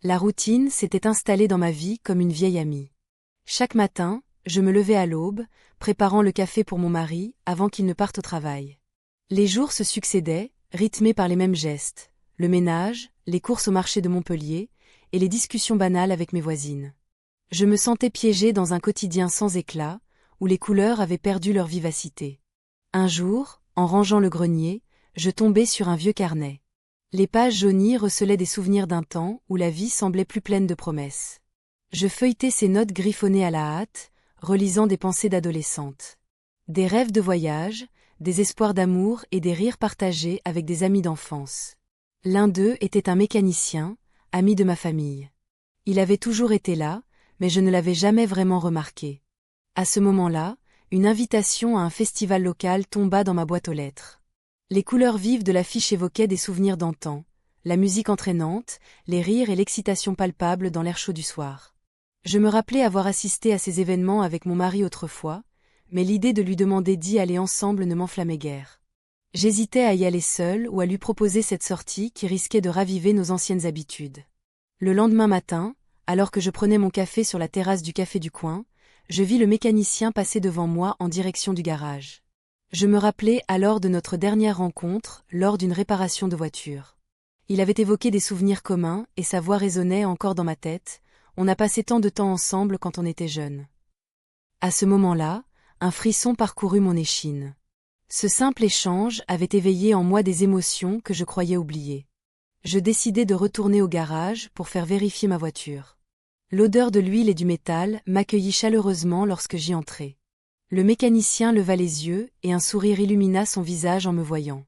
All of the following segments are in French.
La routine s'était installée dans ma vie comme une vieille amie. Chaque matin, je me levais à l'aube, préparant le café pour mon mari avant qu'il ne parte au travail. Les jours se succédaient, rythmés par les mêmes gestes, le ménage, les courses au marché de Montpellier, et les discussions banales avec mes voisines. Je me sentais piégée dans un quotidien sans éclat, où les couleurs avaient perdu leur vivacité. Un jour, en rangeant le grenier, je tombais sur un vieux carnet. Les pages jaunies recelaient des souvenirs d'un temps où la vie semblait plus pleine de promesses. Je feuilletais ces notes griffonnées à la hâte, relisant des pensées d'adolescente. Des rêves de voyage, des espoirs d'amour et des rires partagés avec des amis d'enfance. L'un d'eux était un mécanicien, ami de ma famille. Il avait toujours été là, mais je ne l'avais jamais vraiment remarqué. À ce moment-là, une invitation à un festival local tomba dans ma boîte aux lettres. Les couleurs vives de l'affiche évoquaient des souvenirs d'antan, la musique entraînante, les rires et l'excitation palpable dans l'air chaud du soir. Je me rappelais avoir assisté à ces événements avec mon mari autrefois, mais l'idée de lui demander d'y aller ensemble ne m'enflammait guère. J'hésitais à y aller seule ou à lui proposer cette sortie qui risquait de raviver nos anciennes habitudes. Le lendemain matin, alors que je prenais mon café sur la terrasse du café du coin, je vis le mécanicien passer devant moi en direction du garage. Je me rappelais alors de notre dernière rencontre lors d'une réparation de voiture. Il avait évoqué des souvenirs communs et sa voix résonnait encore dans ma tête. On a passé tant de temps ensemble quand on était jeunes. À ce moment-là, un frisson parcourut mon échine. Ce simple échange avait éveillé en moi des émotions que je croyais oublier. Je décidai de retourner au garage pour faire vérifier ma voiture. L'odeur de l'huile et du métal m'accueillit chaleureusement lorsque j'y entrai. Le mécanicien leva les yeux et un sourire illumina son visage en me voyant.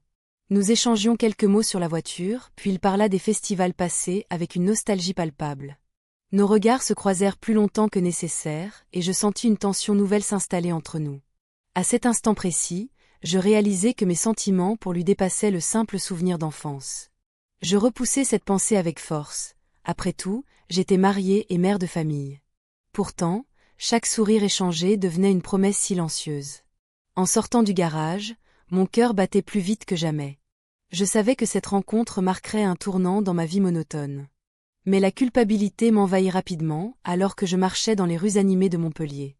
Nous échangions quelques mots sur la voiture, puis il parla des festivals passés avec une nostalgie palpable. Nos regards se croisèrent plus longtemps que nécessaire, et je sentis une tension nouvelle s'installer entre nous. À cet instant précis, je réalisai que mes sentiments pour lui dépassaient le simple souvenir d'enfance. Je repoussai cette pensée avec force. Après tout, j'étais mariée et mère de famille. Pourtant, chaque sourire échangé devenait une promesse silencieuse. En sortant du garage, mon cœur battait plus vite que jamais. Je savais que cette rencontre marquerait un tournant dans ma vie monotone. Mais la culpabilité m'envahit rapidement alors que je marchais dans les rues animées de Montpellier.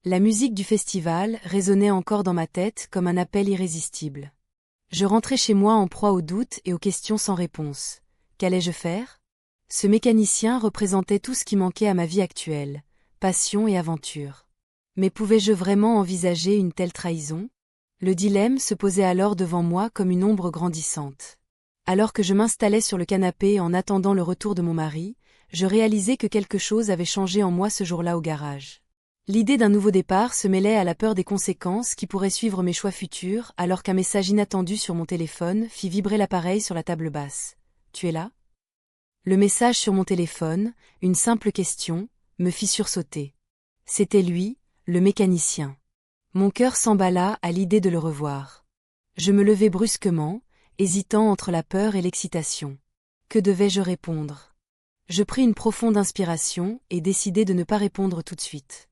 La musique du festival résonnait encore dans ma tête comme un appel irrésistible. Je rentrais chez moi en proie aux doutes et aux questions sans réponse. Qu'allais-je faire ? Ce mécanicien représentait tout ce qui manquait à ma vie actuelle, passion et aventure. Mais pouvais-je vraiment envisager une telle trahison ? Le dilemme se posait alors devant moi comme une ombre grandissante. Alors que je m'installais sur le canapé en attendant le retour de mon mari, je réalisais que quelque chose avait changé en moi ce jour-là au garage. L'idée d'un nouveau départ se mêlait à la peur des conséquences qui pourraient suivre mes choix futurs alors qu'un message inattendu sur mon téléphone fit vibrer l'appareil sur la table basse. « Tu es là ?» Le message sur mon téléphone, une simple question, me fit sursauter. C'était lui, le mécanicien. Mon cœur s'emballa à l'idée de le revoir. Je me levai brusquement, hésitant entre la peur et l'excitation. Que devais-je répondre ? Je pris une profonde inspiration et décidai de ne pas répondre tout de suite.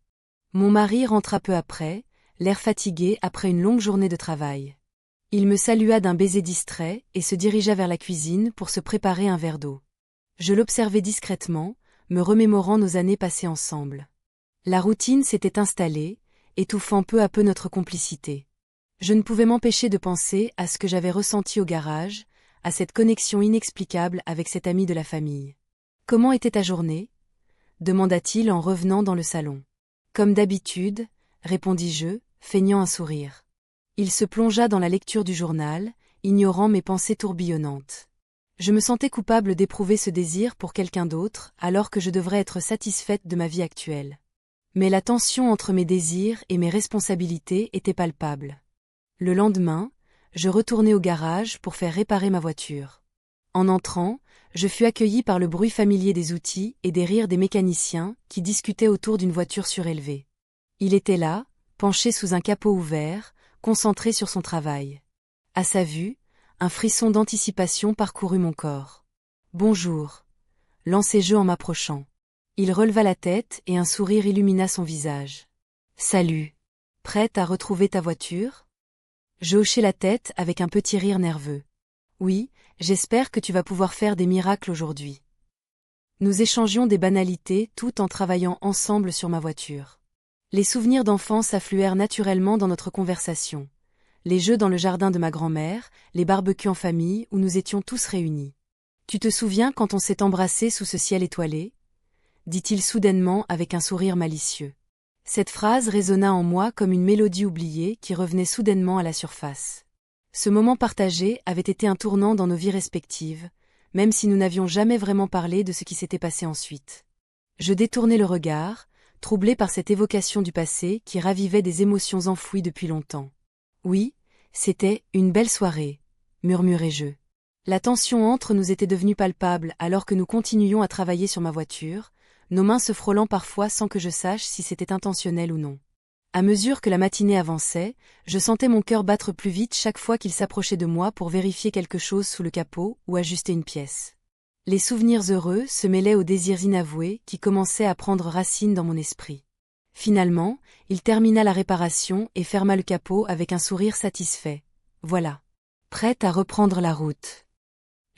Mon mari rentra peu après, l'air fatigué après une longue journée de travail. Il me salua d'un baiser distrait et se dirigea vers la cuisine pour se préparer un verre d'eau. Je l'observai discrètement, me remémorant nos années passées ensemble. La routine s'était installée, étouffant peu à peu notre complicité. Je ne pouvais m'empêcher de penser à ce que j'avais ressenti au garage, à cette connexion inexplicable avec cet ami de la famille. « Comment était ta journée ?» demanda-t-il en revenant dans le salon. « Comme d'habitude, » répondis-je, feignant un sourire. Il se plongea dans la lecture du journal, ignorant mes pensées tourbillonnantes. Je me sentais coupable d'éprouver ce désir pour quelqu'un d'autre, alors que je devrais être satisfaite de ma vie actuelle. Mais la tension entre mes désirs et mes responsabilités était palpable. Le lendemain, je retournai au garage pour faire réparer ma voiture. En entrant, je fus accueilli par le bruit familier des outils et des rires des mécaniciens qui discutaient autour d'une voiture surélevée. Il était là, penché sous un capot ouvert, concentré sur son travail. À sa vue, un frisson d'anticipation parcourut mon corps. « Bonjour » lançai-je en m'approchant. Il releva la tête et un sourire illumina son visage. « Salut. Prête à retrouver ta voiture ?» Je hochai la tête avec un petit rire nerveux. « Oui, j'espère que tu vas pouvoir faire des miracles aujourd'hui. » Nous échangions des banalités tout en travaillant ensemble sur ma voiture. Les souvenirs d'enfance affluèrent naturellement dans notre conversation. Les jeux dans le jardin de ma grand-mère, les barbecues en famille où nous étions tous réunis. Tu te souviens quand on s'est embrassés sous ce ciel étoilé ? Dit-il soudainement avec un sourire malicieux. Cette phrase résonna en moi comme une mélodie oubliée qui revenait soudainement à la surface. Ce moment partagé avait été un tournant dans nos vies respectives, même si nous n'avions jamais vraiment parlé de ce qui s'était passé ensuite. Je détournai le regard, troublé par cette évocation du passé qui ravivait des émotions enfouies depuis longtemps. Oui, c'était une belle soirée, murmurai-je. La tension entre nous était devenue palpable alors que nous continuions à travailler sur ma voiture, nos mains se frôlant parfois sans que je sache si c'était intentionnel ou non. À mesure que la matinée avançait, je sentais mon cœur battre plus vite chaque fois qu'il s'approchait de moi pour vérifier quelque chose sous le capot ou ajuster une pièce. Les souvenirs heureux se mêlaient aux désirs inavoués qui commençaient à prendre racine dans mon esprit. Finalement, il termina la réparation et ferma le capot avec un sourire satisfait. Voilà. Prête à reprendre la route.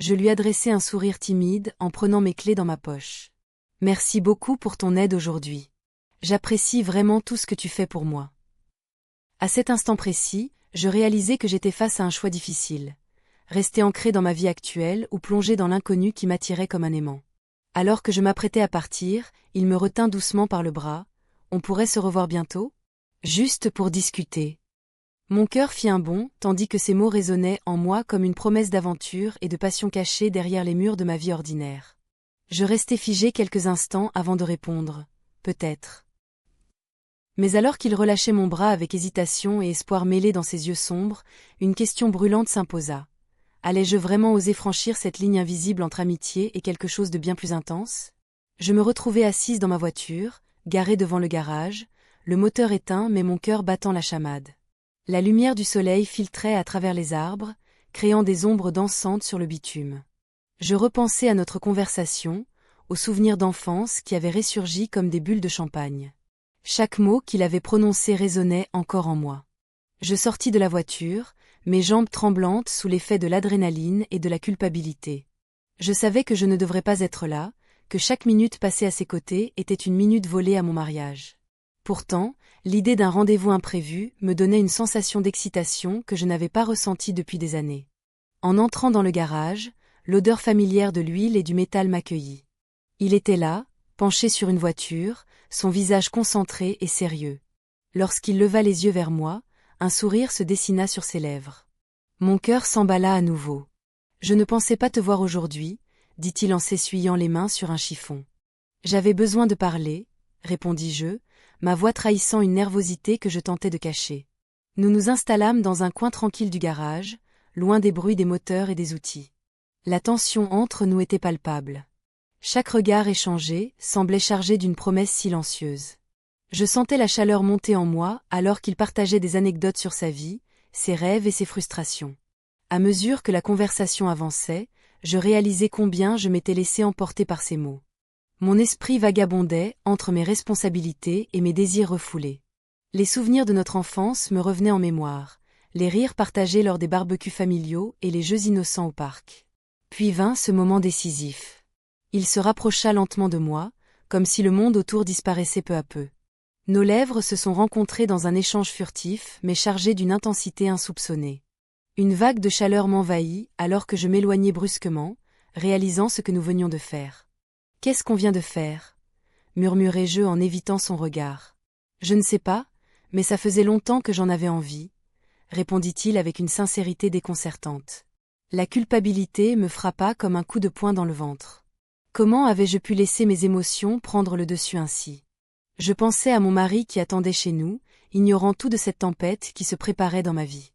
Je lui adressai un sourire timide en prenant mes clés dans ma poche. Merci beaucoup pour ton aide aujourd'hui. J'apprécie vraiment tout ce que tu fais pour moi. À cet instant précis, je réalisai que j'étais face à un choix difficile. Rester ancré dans ma vie actuelle ou plonger dans l'inconnu qui m'attirait comme un aimant. Alors que je m'apprêtais à partir, il me retint doucement par le bras. On pourrait se revoir bientôt ? Juste pour discuter. Mon cœur fit un bond, tandis que ces mots résonnaient en moi comme une promesse d'aventure et de passion cachée derrière les murs de ma vie ordinaire. Je restai figé quelques instants avant de répondre. Peut-être. Mais alors qu'il relâchait mon bras avec hésitation et espoir mêlés dans ses yeux sombres, une question brûlante s'imposa. Allais-je vraiment oser franchir cette ligne invisible entre amitié et quelque chose de bien plus intense ? Je me retrouvai assise dans ma voiture, garée devant le garage, le moteur éteint mais mon cœur battant la chamade. La lumière du soleil filtrait à travers les arbres, créant des ombres dansantes sur le bitume. Je repensai à notre conversation, aux souvenirs d'enfance qui avaient ressurgi comme des bulles de champagne. Chaque mot qu'il avait prononcé résonnait encore en moi. Je sortis de la voiture, mes jambes tremblantes sous l'effet de l'adrénaline et de la culpabilité. Je savais que je ne devrais pas être là, que chaque minute passée à ses côtés était une minute volée à mon mariage. Pourtant, l'idée d'un rendez-vous imprévu me donnait une sensation d'excitation que je n'avais pas ressentie depuis des années. En entrant dans le garage, l'odeur familière de l'huile et du métal m'accueillit. Il était là, penché sur une voiture, son visage concentré et sérieux. Lorsqu'il leva les yeux vers moi, un sourire se dessina sur ses lèvres. Mon cœur s'emballa à nouveau. « Je ne pensais pas te voir aujourd'hui », dit-il en s'essuyant les mains sur un chiffon. « J'avais besoin de parler », répondis-je, ma voix trahissant une nervosité que je tentais de cacher. Nous nous installâmes dans un coin tranquille du garage, loin des bruits des moteurs et des outils. La tension entre nous était palpable. Chaque regard échangé semblait chargé d'une promesse silencieuse. Je sentais la chaleur monter en moi alors qu'il partageait des anecdotes sur sa vie, ses rêves et ses frustrations. À mesure que la conversation avançait, je réalisais combien je m'étais laissé emporter par ses mots. Mon esprit vagabondait entre mes responsabilités et mes désirs refoulés. Les souvenirs de notre enfance me revenaient en mémoire, les rires partagés lors des barbecues familiaux et les jeux innocents au parc. Puis vint ce moment décisif. Il se rapprocha lentement de moi, comme si le monde autour disparaissait peu à peu. Nos lèvres se sont rencontrées dans un échange furtif mais chargé d'une intensité insoupçonnée. Une vague de chaleur m'envahit alors que je m'éloignais brusquement, réalisant ce que nous venions de faire. « Qu'est-ce qu'on vient de faire » murmurai-je en évitant son regard. « Je ne sais pas, mais ça faisait longtemps que j'en avais envie, » répondit-il avec une sincérité déconcertante. La culpabilité me frappa comme un coup de poing dans le ventre. Comment avais-je pu laisser mes émotions prendre le dessus ainsi ? Je pensais à mon mari qui attendait chez nous, ignorant tout de cette tempête qui se préparait dans ma vie.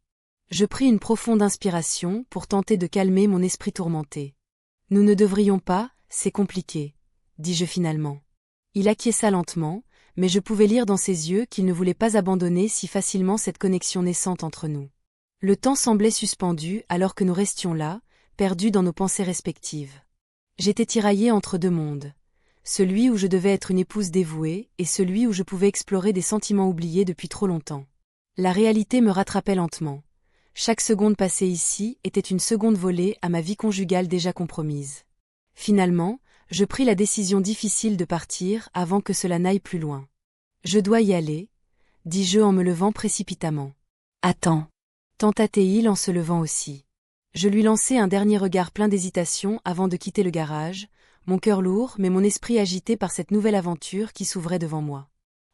Je pris une profonde inspiration pour tenter de calmer mon esprit tourmenté. « Nous ne devrions pas, c'est compliqué, » dis-je finalement. Il acquiesça lentement, mais je pouvais lire dans ses yeux qu'il ne voulait pas abandonner si facilement cette connexion naissante entre nous. Le temps semblait suspendu alors que nous restions là, perdus dans nos pensées respectives. J'étais tiraillée entre deux mondes. Celui où je devais être une épouse dévouée et celui où je pouvais explorer des sentiments oubliés depuis trop longtemps. La réalité me rattrapait lentement. Chaque seconde passée ici était une seconde volée à ma vie conjugale déjà compromise. Finalement, je pris la décision difficile de partir avant que cela n'aille plus loin. Je dois y aller, dis-je en me levant précipitamment. Attends. Tenta-t-il en se levant aussi. Je lui lançai un dernier regard plein d'hésitation avant de quitter le garage, mon cœur lourd mais mon esprit agité par cette nouvelle aventure qui s'ouvrait devant moi.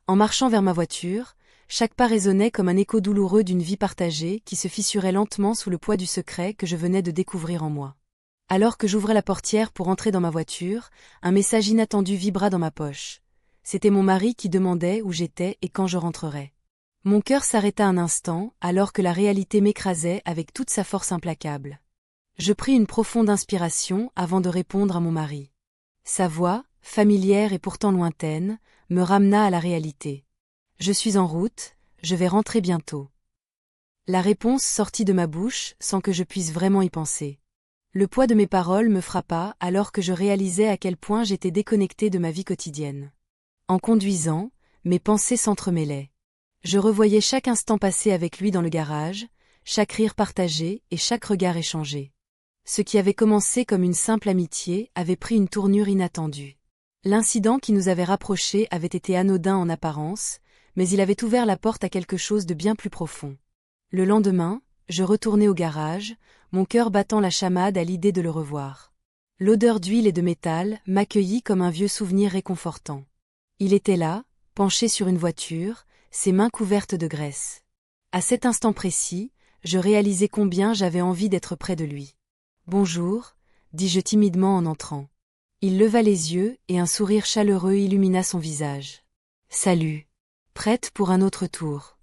En marchant vers ma voiture, chaque pas résonnait comme un écho douloureux d'une vie partagée qui se fissurait lentement sous le poids du secret que je venais de découvrir en moi. Alors que j'ouvrais la portière pour entrer dans ma voiture, un message inattendu vibra dans ma poche. C'était mon mari qui demandait où j'étais et quand je rentrerais. Mon cœur s'arrêta un instant alors que la réalité m'écrasait avec toute sa force implacable. Je pris une profonde inspiration avant de répondre à mon mari. Sa voix, familière et pourtant lointaine, me ramena à la réalité. Je suis en route, je vais rentrer bientôt. La réponse sortit de ma bouche sans que je puisse vraiment y penser. Le poids de mes paroles me frappa alors que je réalisais à quel point j'étais déconnectée de ma vie quotidienne. En conduisant, mes pensées s'entremêlaient. Je revoyais chaque instant passé avec lui dans le garage, chaque rire partagé et chaque regard échangé. Ce qui avait commencé comme une simple amitié avait pris une tournure inattendue. L'incident qui nous avait rapprochés avait été anodin en apparence, mais il avait ouvert la porte à quelque chose de bien plus profond. Le lendemain, je retournai au garage, mon cœur battant la chamade à l'idée de le revoir. L'odeur d'huile et de métal m'accueillit comme un vieux souvenir réconfortant. Il était là, penché sur une voiture, ses mains couvertes de graisse. À cet instant précis, je réalisai combien j'avais envie d'être près de lui. « Bonjour », dis-je timidement en entrant. Il leva les yeux et un sourire chaleureux illumina son visage. « Salut. Prête pour un autre tour ?»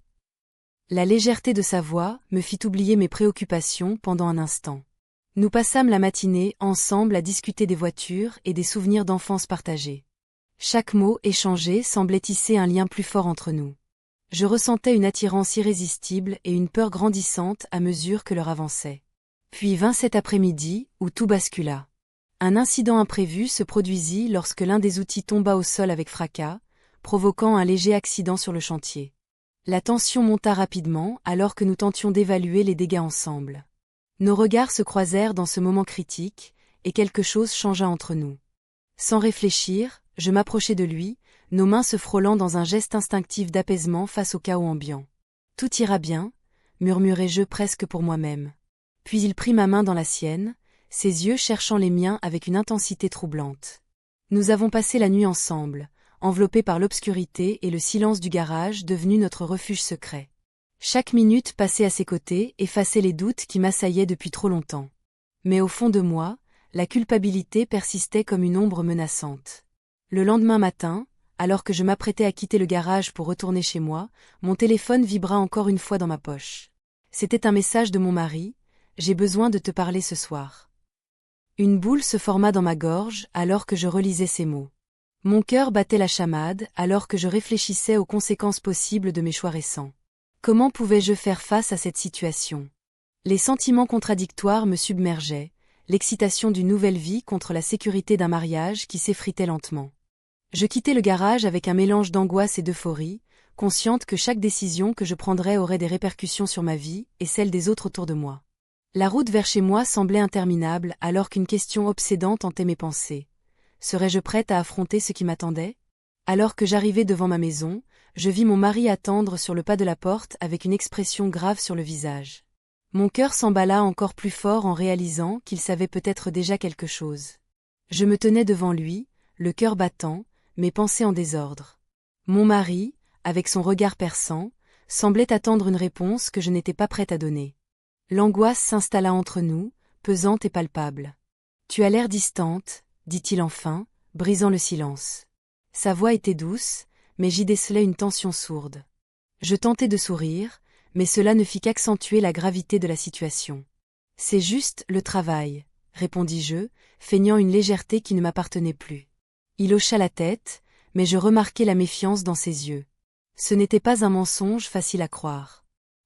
La légèreté de sa voix me fit oublier mes préoccupations pendant un instant. Nous passâmes la matinée ensemble à discuter des voitures et des souvenirs d'enfance partagés. Chaque mot échangé semblait tisser un lien plus fort entre nous. Je ressentais une attirance irrésistible et une peur grandissante à mesure que l'heure avançait. Puis vint cet après-midi où tout bascula. Un incident imprévu se produisit lorsque l'un des outils tomba au sol avec fracas, provoquant un léger accident sur le chantier. La tension monta rapidement alors que nous tentions d'évaluer les dégâts ensemble. Nos regards se croisèrent dans ce moment critique, et quelque chose changea entre nous. Sans réfléchir, je m'approchai de lui, nos mains se frôlant dans un geste instinctif d'apaisement face au chaos ambiant. « Tout ira bien », murmurai-je presque pour moi-même. Puis il prit ma main dans la sienne, ses yeux cherchant les miens avec une intensité troublante. Nous avons passé la nuit ensemble, enveloppés par l'obscurité et le silence du garage devenu notre refuge secret. Chaque minute passée à ses côtés effaçait les doutes qui m'assaillaient depuis trop longtemps. Mais au fond de moi, la culpabilité persistait comme une ombre menaçante. Le lendemain matin, alors que je m'apprêtais à quitter le garage pour retourner chez moi, mon téléphone vibra encore une fois dans ma poche. C'était un message de mon mari: « J'ai besoin de te parler ce soir. » Une boule se forma dans ma gorge alors que je relisais ces mots. Mon cœur battait la chamade alors que je réfléchissais aux conséquences possibles de mes choix récents. Comment pouvais-je faire face à cette situation? Les sentiments contradictoires me submergeaient, l'excitation d'une nouvelle vie contre la sécurité d'un mariage qui s'effritait lentement. Je quittais le garage avec un mélange d'angoisse et d'euphorie, consciente que chaque décision que je prendrais aurait des répercussions sur ma vie et celle des autres autour de moi. La route vers chez moi semblait interminable alors qu'une question obsédante hantait mes pensées. Serais-je prête à affronter ce qui m'attendait? Alors que j'arrivais devant ma maison, je vis mon mari attendre sur le pas de la porte avec une expression grave sur le visage. Mon cœur s'emballa encore plus fort en réalisant qu'il savait peut-être déjà quelque chose. Je me tenais devant lui, le cœur battant, mes pensées en désordre. Mon mari, avec son regard perçant, semblait attendre une réponse que je n'étais pas prête à donner. L'angoisse s'installa entre nous, pesante et palpable. « Tu as l'air distante », dit-il enfin, brisant le silence. Sa voix était douce, mais j'y décelais une tension sourde. Je tentai de sourire, mais cela ne fit qu'accentuer la gravité de la situation. « C'est juste le travail », répondis-je, feignant une légèreté qui ne m'appartenait plus. Il hocha la tête, mais je remarquai la méfiance dans ses yeux. Ce n'était pas un mensonge facile à croire.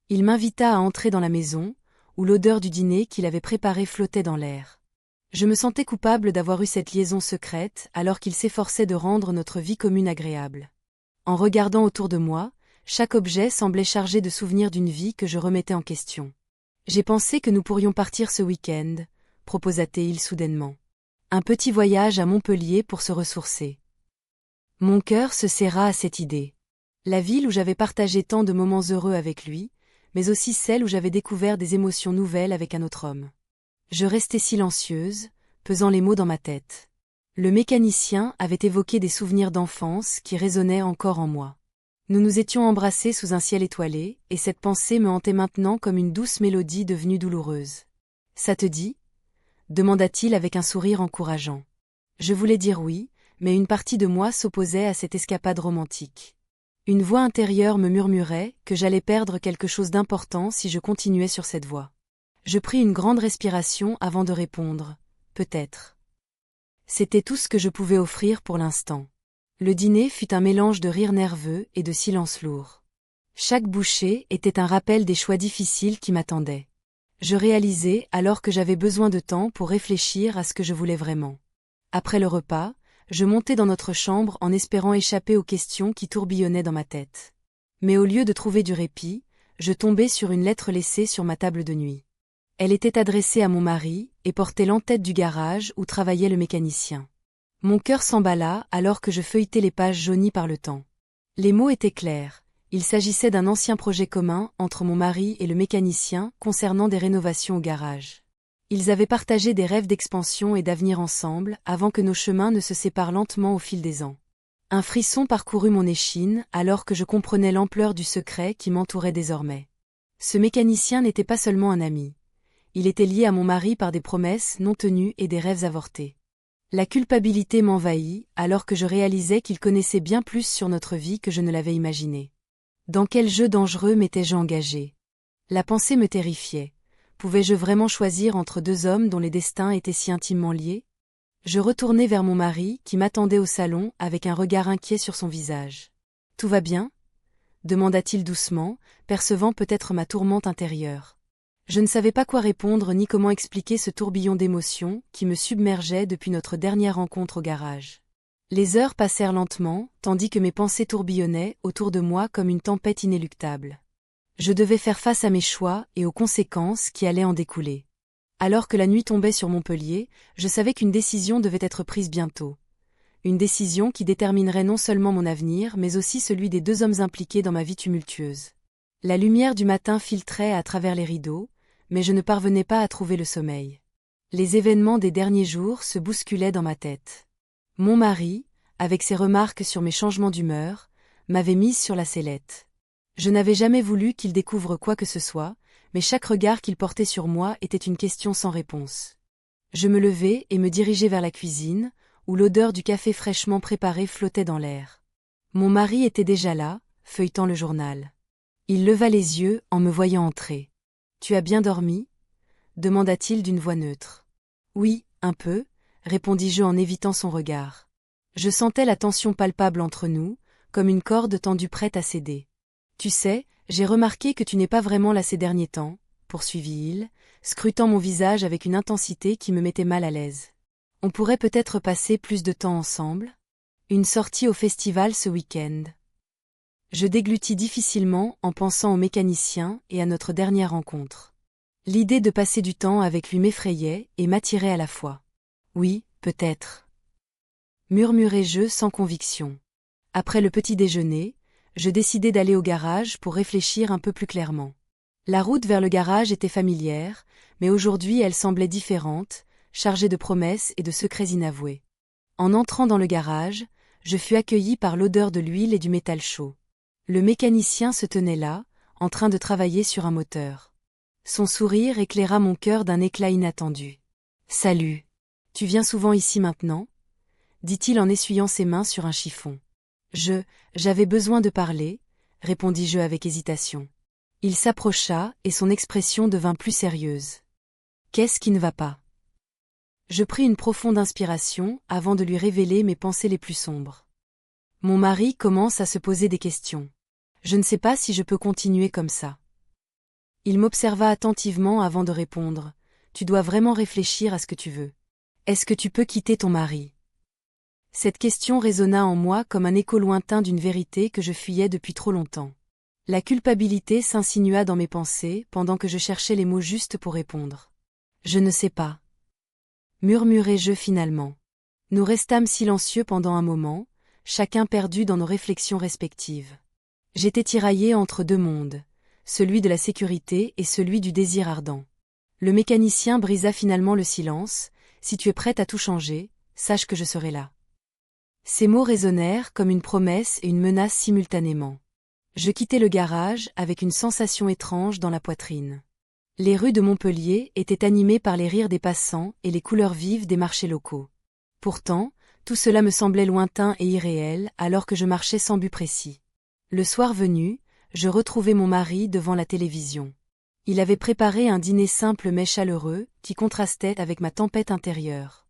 Il m'invita à entrer dans la maison, où l'odeur du dîner qu'il avait préparé flottait dans l'air. Je me sentais coupable d'avoir eu cette liaison secrète alors qu'il s'efforçait de rendre notre vie commune agréable. En regardant autour de moi, chaque objet semblait chargé de souvenirs d'une vie que je remettais en question. « J'ai pensé que nous pourrions partir ce week-end », proposa-t-il soudainement. Un petit voyage à Montpellier pour se ressourcer. Mon cœur se serra à cette idée. La ville où j'avais partagé tant de moments heureux avec lui, mais aussi celle où j'avais découvert des émotions nouvelles avec un autre homme. Je restais silencieuse, pesant les mots dans ma tête. Le mécanicien avait évoqué des souvenirs d'enfance qui résonnaient encore en moi. Nous nous étions embrassés sous un ciel étoilé, et cette pensée me hantait maintenant comme une douce mélodie devenue douloureuse. « Ça te dit ?» demanda-t-il avec un sourire encourageant. Je voulais dire oui, mais une partie de moi s'opposait à cette escapade romantique. Une voix intérieure me murmurait que j'allais perdre quelque chose d'important si je continuais sur cette voie. Je pris une grande respiration avant de répondre « peut-être ». C'était tout ce que je pouvais offrir pour l'instant. Le dîner fut un mélange de rires nerveux et de silence lourd. Chaque bouchée était un rappel des choix difficiles qui m'attendaient. Je réalisais alors que j'avais besoin de temps pour réfléchir à ce que je voulais vraiment. Après le repas, je montai dans notre chambre en espérant échapper aux questions qui tourbillonnaient dans ma tête. Mais au lieu de trouver du répit, je tombai sur une lettre laissée sur ma table de nuit. Elle était adressée à mon mari et portait l'en-tête du garage où travaillait le mécanicien. Mon cœur s'emballa alors que je feuilletais les pages jaunies par le temps. Les mots étaient clairs. Il s'agissait d'un ancien projet commun entre mon mari et le mécanicien concernant des rénovations au garage. Ils avaient partagé des rêves d'expansion et d'avenir ensemble avant que nos chemins ne se séparent lentement au fil des ans. Un frisson parcourut mon échine alors que je comprenais l'ampleur du secret qui m'entourait désormais. Ce mécanicien n'était pas seulement un ami. Il était lié à mon mari par des promesses non tenues et des rêves avortés. La culpabilité m'envahit alors que je réalisais qu'il connaissait bien plus sur notre vie que je ne l'avais imaginé. Dans quel jeu dangereux m'étais-je engagé? La pensée me terrifiait. Pouvais-je vraiment choisir entre deux hommes dont les destins étaient si intimement liés? Je retournai vers mon mari qui m'attendait au salon avec un regard inquiet sur son visage. « Tout va bien ?» demanda-t-il doucement, percevant peut-être ma tourmente intérieure. Je ne savais pas quoi répondre ni comment expliquer ce tourbillon d'émotions qui me submergeait depuis notre dernière rencontre au garage. Les heures passèrent lentement, tandis que mes pensées tourbillonnaient autour de moi comme une tempête inéluctable. Je devais faire face à mes choix et aux conséquences qui allaient en découler. Alors que la nuit tombait sur Montpellier, je savais qu'une décision devait être prise bientôt. Une décision qui déterminerait non seulement mon avenir, mais aussi celui des deux hommes impliqués dans ma vie tumultueuse. La lumière du matin filtrait à travers les rideaux, mais je ne parvenais pas à trouver le sommeil. Les événements des derniers jours se bousculaient dans ma tête. Mon mari, avec ses remarques sur mes changements d'humeur, m'avait mise sur la sellette. Je n'avais jamais voulu qu'il découvre quoi que ce soit, mais chaque regard qu'il portait sur moi était une question sans réponse. Je me levai et me dirigeai vers la cuisine, où l'odeur du café fraîchement préparé flottait dans l'air. Mon mari était déjà là, feuilletant le journal. Il leva les yeux en me voyant entrer. « Tu as bien dormi ?» demanda-t-il d'une voix neutre. « Oui, un peu », répondis-je en évitant son regard. Je sentais la tension palpable entre nous, comme une corde tendue prête à céder. « Tu sais, j'ai remarqué que tu n'es pas vraiment là ces derniers temps, » poursuivit-il, scrutant mon visage avec une intensité qui me mettait mal à l'aise. « On pourrait peut-être passer plus de temps ensemble? Une sortie au festival ce week-end. » Je déglutis difficilement en pensant au mécanicien et à notre dernière rencontre. L'idée de passer du temps avec lui m'effrayait et m'attirait à la fois. « Oui, peut-être. » murmurai-je sans conviction. Après le petit déjeuner, je décidai d'aller au garage pour réfléchir un peu plus clairement. La route vers le garage était familière, mais aujourd'hui elle semblait différente, chargée de promesses et de secrets inavoués. En entrant dans le garage, je fus accueilli par l'odeur de l'huile et du métal chaud. Le mécanicien se tenait là, en train de travailler sur un moteur. Son sourire éclaira mon cœur d'un éclat inattendu. « Salut. Tu viens souvent ici maintenant ?» dit-il en essuyant ses mains sur un chiffon. J'avais besoin de parler, répondis-je avec hésitation. Il s'approcha et son expression devint plus sérieuse. Qu'est-ce qui ne va pas? Je pris une profonde inspiration avant de lui révéler mes pensées les plus sombres. Mon mari commence à se poser des questions. Je ne sais pas si je peux continuer comme ça. Il m'observa attentivement avant de répondre. Tu dois vraiment réfléchir à ce que tu veux. Est-ce que tu peux quitter ton mari? Cette question résonna en moi comme un écho lointain d'une vérité que je fuyais depuis trop longtemps. La culpabilité s'insinua dans mes pensées pendant que je cherchais les mots justes pour répondre. Je ne sais pas. murmurai-je finalement. Nous restâmes silencieux pendant un moment, chacun perdu dans nos réflexions respectives. J'étais tiraillé entre deux mondes, celui de la sécurité et celui du désir ardent. Le mécanicien brisa finalement le silence. Si tu es prête à tout changer, sache que je serai là. Ces mots résonnèrent comme une promesse et une menace simultanément. Je quittai le garage avec une sensation étrange dans la poitrine. Les rues de Montpellier étaient animées par les rires des passants et les couleurs vives des marchés locaux. Pourtant, tout cela me semblait lointain et irréel alors que je marchais sans but précis. Le soir venu, je retrouvai mon mari devant la télévision. Il avait préparé un dîner simple mais chaleureux, qui contrastait avec ma tempête intérieure.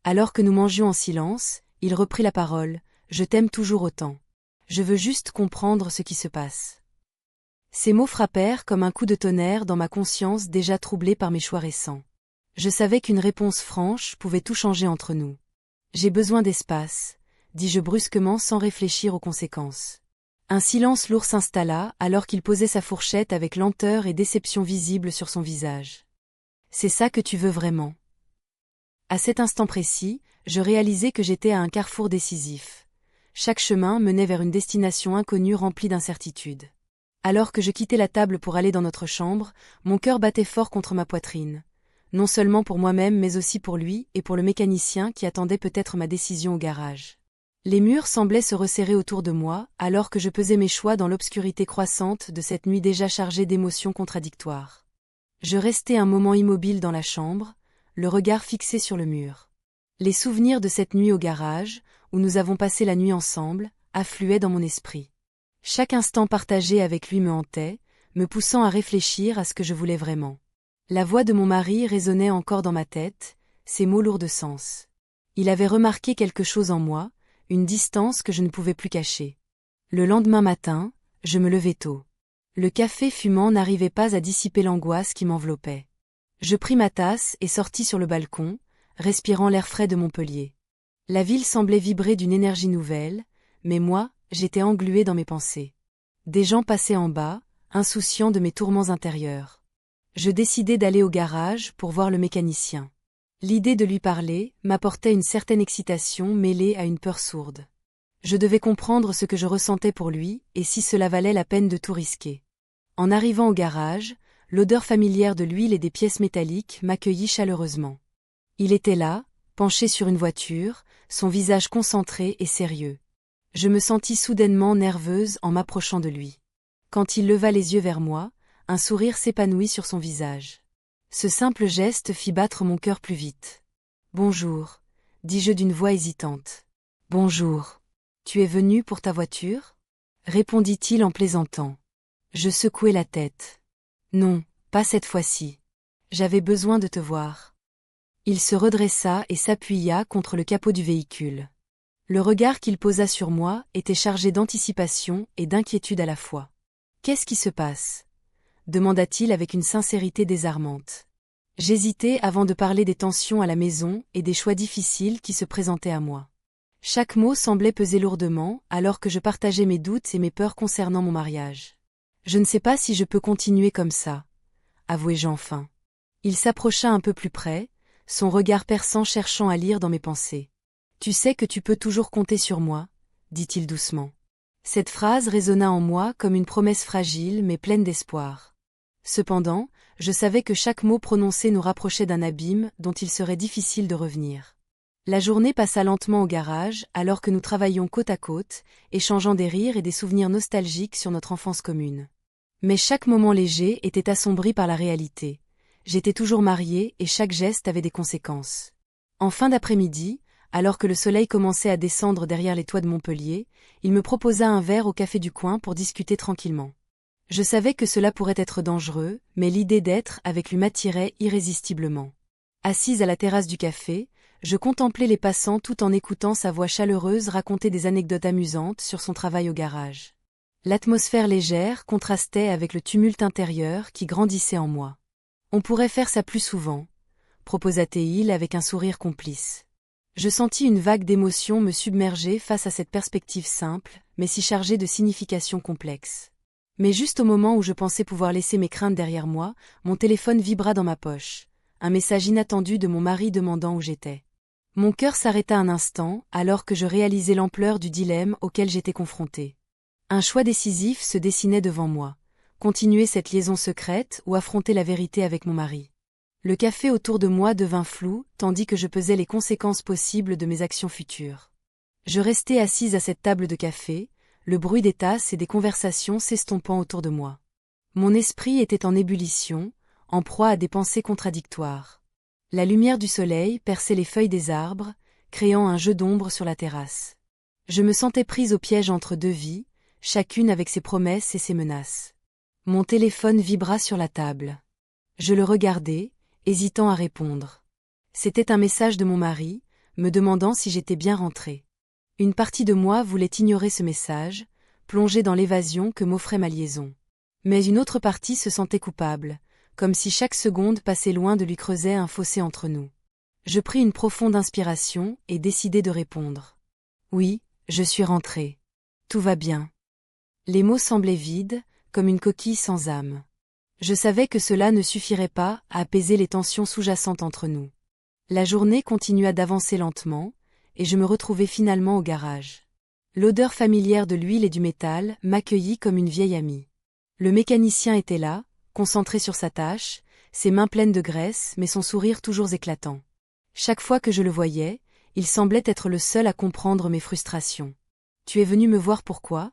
Alors que nous mangions en silence, il reprit la parole. « Je t'aime toujours autant. Je veux juste comprendre ce qui se passe. » Ces mots frappèrent comme un coup de tonnerre dans ma conscience déjà troublée par mes choix récents. Je savais qu'une réponse franche pouvait tout changer entre nous. « J'ai besoin d'espace », dis-je brusquement sans réfléchir aux conséquences. Un silence lourd s'installa alors qu'il posait sa fourchette avec lenteur et déception visible sur son visage. « C'est ça que tu veux vraiment ?» À cet instant précis, je réalisai que j'étais à un carrefour décisif. Chaque chemin menait vers une destination inconnue remplie d'incertitudes. Alors que je quittais la table pour aller dans notre chambre, mon cœur battait fort contre ma poitrine. Non seulement pour moi-même mais aussi pour lui et pour le mécanicien qui attendait peut-être ma décision au garage. Les murs semblaient se resserrer autour de moi, alors que je pesais mes choix dans l'obscurité croissante de cette nuit déjà chargée d'émotions contradictoires. Je restai un moment immobile dans la chambre, le regard fixé sur le mur. Les souvenirs de cette nuit au garage, où nous avons passé la nuit ensemble, affluaient dans mon esprit. Chaque instant partagé avec lui me hantait, me poussant à réfléchir à ce que je voulais vraiment. La voix de mon mari résonnait encore dans ma tête, ses mots lourds de sens. Il avait remarqué quelque chose en moi, une distance que je ne pouvais plus cacher. Le lendemain matin, je me levai tôt. Le café fumant n'arrivait pas à dissiper l'angoisse qui m'enveloppait. Je pris ma tasse et sortis sur le balcon, respirant l'air frais de Montpellier. La ville semblait vibrer d'une énergie nouvelle, mais moi, j'étais englué dans mes pensées. Des gens passaient en bas, insouciants de mes tourments intérieurs. Je décidai d'aller au garage pour voir le mécanicien. L'idée de lui parler m'apportait une certaine excitation mêlée à une peur sourde. Je devais comprendre ce que je ressentais pour lui et si cela valait la peine de tout risquer. En arrivant au garage, l'odeur familière de l'huile et des pièces métalliques m'accueillit chaleureusement. Il était là, penché sur une voiture, son visage concentré et sérieux. Je me sentis soudainement nerveuse en m'approchant de lui. Quand il leva les yeux vers moi, un sourire s'épanouit sur son visage. Ce simple geste fit battre mon cœur plus vite. « Bonjour », dis-je d'une voix hésitante. « Bonjour. Tu es venu pour ta voiture ?» répondit-il en plaisantant. Je secouai la tête. « Non, pas cette fois-ci. J'avais besoin de te voir. » Il se redressa et s'appuya contre le capot du véhicule. Le regard qu'il posa sur moi était chargé d'anticipation et d'inquiétude à la fois. « Qu'est-ce qui se passe ?» demanda-t-il avec une sincérité désarmante. J'hésitai avant de parler des tensions à la maison et des choix difficiles qui se présentaient à moi. Chaque mot semblait peser lourdement alors que je partageais mes doutes et mes peurs concernant mon mariage. « Je ne sais pas si je peux continuer comme ça, » avouai-je enfin. Il s'approcha un peu plus près, son regard perçant cherchant à lire dans mes pensées. « Tu sais que tu peux toujours compter sur moi, » dit-il doucement. Cette phrase résonna en moi comme une promesse fragile mais pleine d'espoir. Cependant, je savais que chaque mot prononcé nous rapprochait d'un abîme dont il serait difficile de revenir. La journée passa lentement au garage alors que nous travaillions côte à côte, échangeant des rires et des souvenirs nostalgiques sur notre enfance commune. Mais chaque moment léger était assombri par la réalité. J'étais toujours mariée et chaque geste avait des conséquences. En fin d'après-midi, alors que le soleil commençait à descendre derrière les toits de Montpellier, il me proposa un verre au café du coin pour discuter tranquillement. Je savais que cela pourrait être dangereux, mais l'idée d'être avec lui m'attirait irrésistiblement. Assise à la terrasse du café, je contemplais les passants tout en écoutant sa voix chaleureuse raconter des anecdotes amusantes sur son travail au garage. L'atmosphère légère contrastait avec le tumulte intérieur qui grandissait en moi. « On pourrait faire ça plus souvent », proposa-t-il avec un sourire complice. Je sentis une vague d'émotion me submerger face à cette perspective simple, mais si chargée de significations complexes. Mais juste au moment où je pensais pouvoir laisser mes craintes derrière moi, mon téléphone vibra dans ma poche. un message inattendu de mon mari demandant où j'étais. Mon cœur s'arrêta un instant alors que je réalisais l'ampleur du dilemme auquel j'étais confrontée. Un choix décisif se dessinait devant moi. Continuer cette liaison secrète ou affronter la vérité avec mon mari. Le café autour de moi devint flou, tandis que je pesais les conséquences possibles de mes actions futures. Je restais assise à cette table de café, le bruit des tasses et des conversations s'estompant autour de moi. Mon esprit était en ébullition, en proie à des pensées contradictoires. La lumière du soleil perçait les feuilles des arbres, créant un jeu d'ombre sur la terrasse. Je me sentais prise au piège entre deux vies, chacune avec ses promesses et ses menaces. Mon téléphone vibra sur la table. Je le regardais, hésitant à répondre. C'était un message de mon mari, me demandant si j'étais bien rentrée. Une partie de moi voulait ignorer ce message, plonger dans l'évasion que m'offrait ma liaison. Mais une autre partie se sentait coupable, comme si chaque seconde passée loin de lui creusait un fossé entre nous. Je pris une profonde inspiration et décidai de répondre. Oui, je suis rentrée. Tout va bien. Les mots semblaient vides, comme une coquille sans âme. Je savais que cela ne suffirait pas à apaiser les tensions sous-jacentes entre nous. La journée continua d'avancer lentement, et je me retrouvai finalement au garage. L'odeur familière de l'huile et du métal m'accueillit comme une vieille amie. Le mécanicien était là, concentré sur sa tâche, ses mains pleines de graisse mais son sourire toujours éclatant. Chaque fois que je le voyais, il semblait être le seul à comprendre mes frustrations. « Tu es venu me voir pourquoi ?»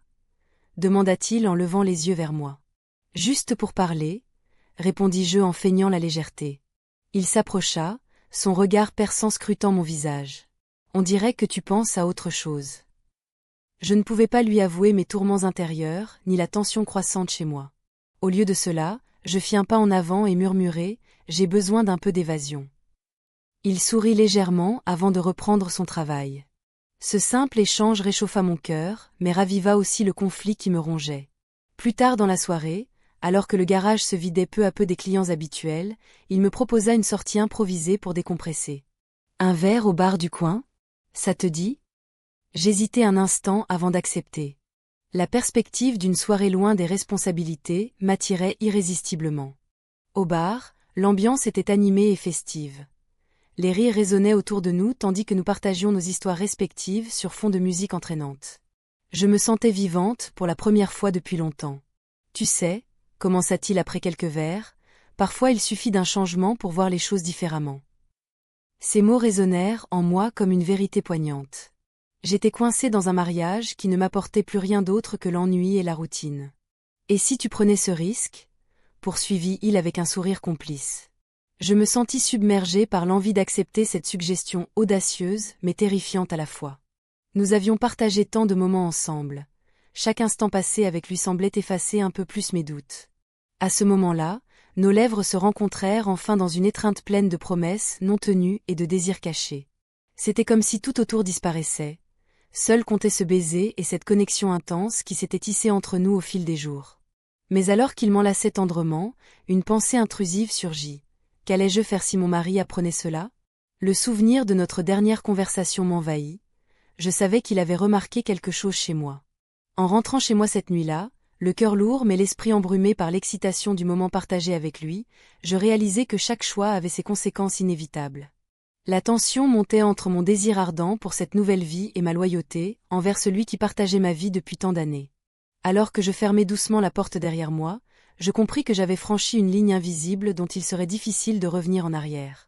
demanda-t-il en levant les yeux vers moi. « Juste pour parler » répondis-je en feignant la légèreté. Il s'approcha, son regard perçant scrutant mon visage. « On dirait que tu penses à autre chose. » Je ne pouvais pas lui avouer mes tourments intérieurs, ni la tension croissante chez moi. Au lieu de cela, je fis un pas en avant et murmurai « J'ai besoin d'un peu d'évasion. » Il sourit légèrement avant de reprendre son travail. Ce simple échange réchauffa mon cœur, mais raviva aussi le conflit qui me rongeait. Plus tard dans la soirée, alors que le garage se vidait peu à peu des clients habituels, il me proposa une sortie improvisée pour décompresser. « Un verre au bar du coin ? Ça te dit ?» J'hésitai un instant avant d'accepter. La perspective d'une soirée loin des responsabilités m'attirait irrésistiblement. Au bar, l'ambiance était animée et festive. Les rires résonnaient autour de nous tandis que nous partagions nos histoires respectives sur fond de musique entraînante. Je me sentais vivante pour la première fois depuis longtemps. « Tu sais » commença-t-il après quelques verres, « parfois il suffit d'un changement pour voir les choses différemment. » Ces mots résonnèrent en moi comme une vérité poignante. J'étais coincée dans un mariage qui ne m'apportait plus rien d'autre que l'ennui et la routine. « Et si tu prenais ce risque ?» poursuivit-il avec un sourire complice. Je me sentis submergée par l'envie d'accepter cette suggestion audacieuse mais terrifiante à la fois. Nous avions partagé tant de moments ensemble. Chaque instant passé avec lui semblait effacer un peu plus mes doutes. À ce moment-là, nos lèvres se rencontrèrent enfin dans une étreinte pleine de promesses non tenues et de désirs cachés. C'était comme si tout autour disparaissait. Seul comptait ce baiser et cette connexion intense qui s'était tissée entre nous au fil des jours. Mais alors qu'il m'enlaçait tendrement, une pensée intrusive surgit. Qu'allais-je faire si mon mari apprenait cela ? Le souvenir de notre dernière conversation m'envahit. Je savais qu'il avait remarqué quelque chose chez moi. En rentrant chez moi cette nuit-là, le cœur lourd mais l'esprit embrumé par l'excitation du moment partagé avec lui, je réalisais que chaque choix avait ses conséquences inévitables. La tension montait entre mon désir ardent pour cette nouvelle vie et ma loyauté envers celui qui partageait ma vie depuis tant d'années. Alors que je fermais doucement la porte derrière moi, je compris que j'avais franchi une ligne invisible dont il serait difficile de revenir en arrière.